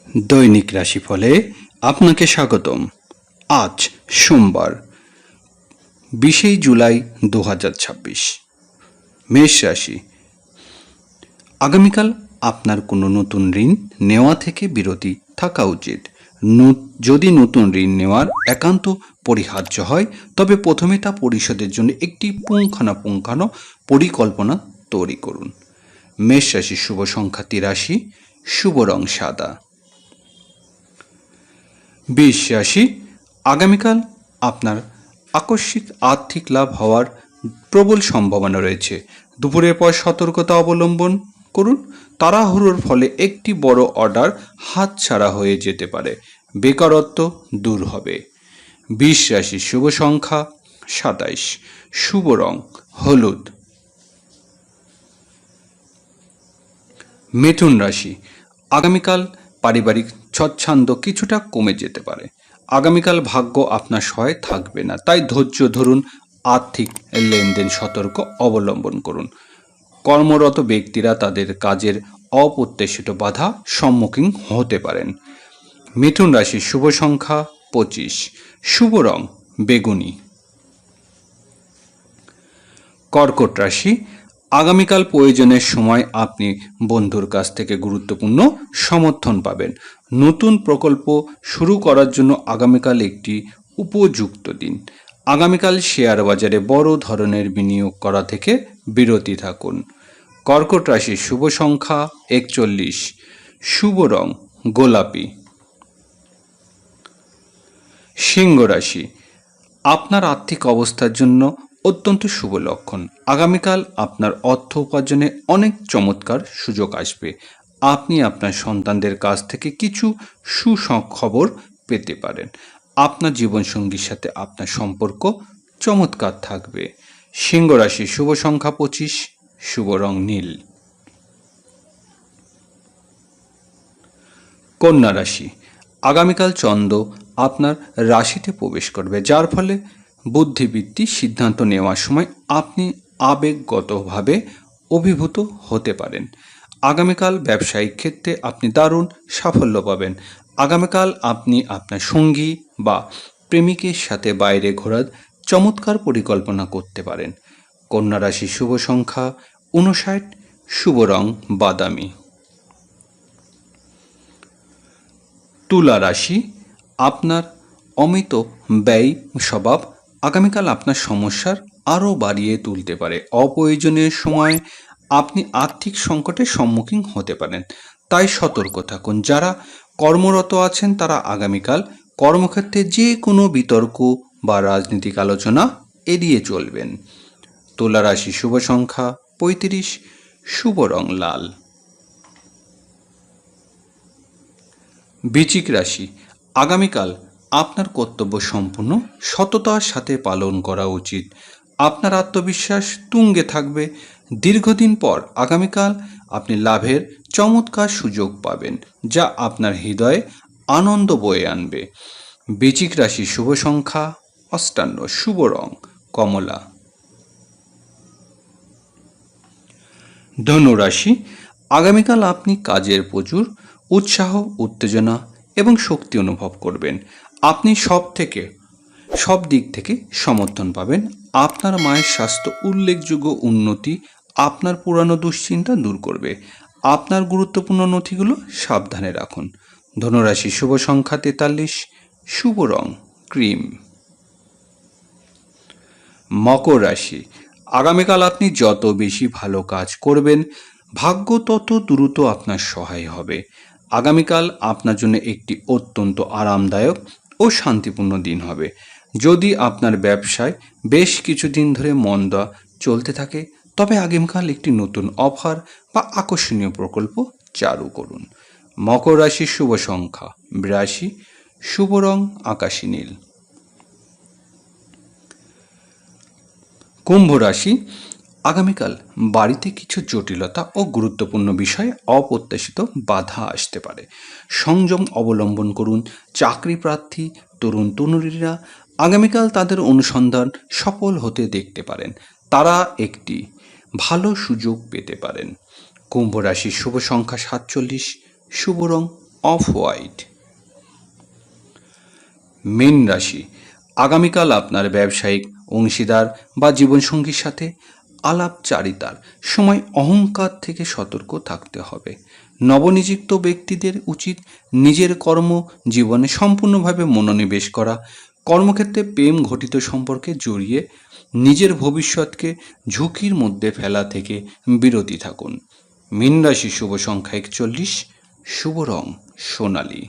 দৈনিক রাশিফলে আপনাকে স্বাগতম। আজ সোমবার 20 জুলাই 2026। মেষ রাশি, আগামীকাল আপনার কোনো নতুন ঋণ নেওয়া থেকে বিরতি থাকা উচিত। যদি নতুন ঋণ নেওয়ার একান্ত পরিহার্য হয় তবে প্রথমে তা পরিশোধের জন্য একটি পুঙ্খানুপুঙ্খানু পরিকল্পনা তৈরি করুন। মেষ রাশির শুভ সংখ্যা 83, শুভ রং সাদা। বৃষ রাশি, আগামীকাল আপনার আকস্মিক আর্থিক লাভ হওয়ার প্রবল সম্ভাবনা রয়েছে। দুপুরের পর সতর্কতা অবলম্বন করুন, তাড়াহুড়োর ফলে একটি বড় অর্ডার হাতছাড়া হয়ে যেতে পারে। বেকারত্ব দূর হবে। বৃষ রাশির শুভ সংখ্যা 27, শুভ রং হলুদ। মিথুন রাশি, আগামীকাল পারিবারিক স্বচ্ছন্দ কিছুটা কমে যেতে পারে। আগামীকাল ভাগ্য আপনার সহায় থাকবে না, তাই ধৈর্য ধরুন। আর্থিক লেনদেন সতর্ক অবলম্বন করুন। কর্মরত ব্যক্তিরা তাদের কাজের অপ্রত্যাশিত বাধা সম্মুখীন হতে পারেন। মিথুন রাশির শুভ সংখ্যা 25, শুভ রং বেগুনি। কর্কট রাশি, আগামীকাল প্রয়োজনের সময় আপনি বন্ধুর কাছ থেকে গুরুত্বপূর্ণ সমর্থন পাবেন। নতুন প্রকল্প শুরু করার জন্য আগামীকাল একটি উপযুক্ত দিন। আগামীকাল শেয়ার বাজারে বড় ধরনের বিনিয়োগ করা থেকে বিরতি থাকুন। কর্কট রাশির শুভ সংখ্যা 41, শুভ রং গোলাপি। সিংহ রাশি, আপনার আর্থিক অবস্থার জন্য অত্যন্ত শুভ লক্ষণ। আগামীকাল আপনার অর্থ উপার্জনে অনেক চমৎকার সুযোগ আসবে। আপনি আপনার সন্তানদের কাছ থেকে কিছু সুখবর পেতে পারেন। আপনার জীবনসঙ্গীর সাথে আপনার সম্পর্ক চমৎকার থাকবে। সিংহ রাশির শুভ সংখ্যা 25, শুভ রং নীল। কন্যা রাশি, আগামীকাল চন্দ্র আপনার রাশিতে প্রবেশ করবে, যার ফলে বুদ্ধিবৃত্তি সিদ্ধান্ত নেওয়ার সময় আপনি আবেগগতভাবে অভিভূত হতে পারেন। আগামীকাল ব্যবসায়িক ক্ষেত্রে আপনি দারুণ সাফল্য পাবেন। আগামীকাল আপনি আপনার সঙ্গী বা প্রেমিকের সাথে বাইরে ঘোরার চমৎকার পরিকল্পনা করতে পারেন। কন্যা রাশির শুভ সংখ্যা 59, শুভ রং বাদামি। তুলা রাশি, আপনার অমিত ব্যয় স্বভাব আগামীকাল আপনার সমস্যার আরও বাড়িয়ে তুলতে পারে। অপ্রয়োজনীয় সময় আপনি আর্থিক সংকটের সম্মুখীন হতে পারেন, তাই সতর্ক থাকুন। যারা কর্মরত আছেন তারা আগামীকাল কর্মক্ষেত্রে যে কোনো বিতর্ক বা রাজনৈতিক আলোচনা এড়িয়ে চলবেন। তুলা রাশি শুভ সংখ্যা 35, শুভ রং লাল। বৃশ্চিক রাশি, আগামীকাল আপনার কর্তব্য সম্পূর্ণ সততার সাথে পালন করা উচিত। আপনার আত্মবিশ্বাস তুঙ্গে থাকবে। দীর্ঘদিন পর আগামীকাল আপনি লাভের চমৎকার সুযোগ পাবেন, যা আপনার হৃদয়ে আনন্দ বয়ে আনবে। বৃশ্চিক রাশির শুভ সংখ্যা 58, শুভ রং কমলা। ধনু রাশি, আগামীকাল আপনি কাজের প্রচুর উৎসাহ, উত্তেজনা এবং শক্তি অনুভব করবেন। আপনি সব দিক থেকে সমর্থন পাবেন। আপনার মায়ের স্বাস্থ্য উল্লেখযোগ্য উন্নতি আপনার পুরানো দুশ্চিন্তা দূর করবে। আপনার গুরুত্বপূর্ণ নথিগুলো সাবধানে রাখুন। ধনুরাশি শুভ সংখ্যা 43, শুভ রং ক্রিম। মকর রাশি, আগামীকাল আপনি যত বেশি ভালো কাজ করবেন ভাগ্য তত দ্রুত আপনার সহায় হবে। আগামীকাল আপনার জন্য একটি অত্যন্ত আরামদায়ক ও শান্তিপূর্ণ দিন হবে। যদি আপনার ব্যবসায় বেশ কিছুদিন ধরে মন্দা চলতে থাকে তবে আগামীকাল একটি নতুন অফার বা আকর্ষণীয় প্রকল্প চালু করুন। মকর রাশির শুভ সংখ্যা 82, শুভ রং আকাশী নীল। কুম্ভ রাশি, আগামীকাল বাড়িতে কিছু জটিলতা ও গুরুত্বপূর্ণ বিষয়ে অপ্রত্যাশিত বাধা আসতে পারে। সংযম অবলম্বন করুন। চাকরি প্রার্থী তরুণ তরুণীরা আগামীকাল তাদের অনুসন্ধান সফল হতে দেখতে পারেন। তারা একটি ভালো সুযোগ পেতে পারেন। কুম্ভ রাশির শুভ সংখ্যা 47, শুভ রং অফ হোয়াইট। মীন রাশি, আগামীকাল আপনার ব্যবসায়িক অংশীদার বা জীবনসঙ্গীর সাথে আলাপচারিতার সময় অহংকার থেকে সতর্ক থাকতে হবে। নবনিযুক্ত ব্যক্তিদের উচিত নিজের কর্ম জীবনে সম্পূর্ণভাবে মনোনিবেশ করা। কর্মক্ষেত্রে প্রেম ঘটিত সম্পর্কে জড়িয়ে নিজের ভবিষ্যৎকে ঝুঁকির মধ্যে ফেলা থেকে বিরতি থাকুন। মীন রাশি শুভ সংখ্যা 41, শুভ রং সোনালী।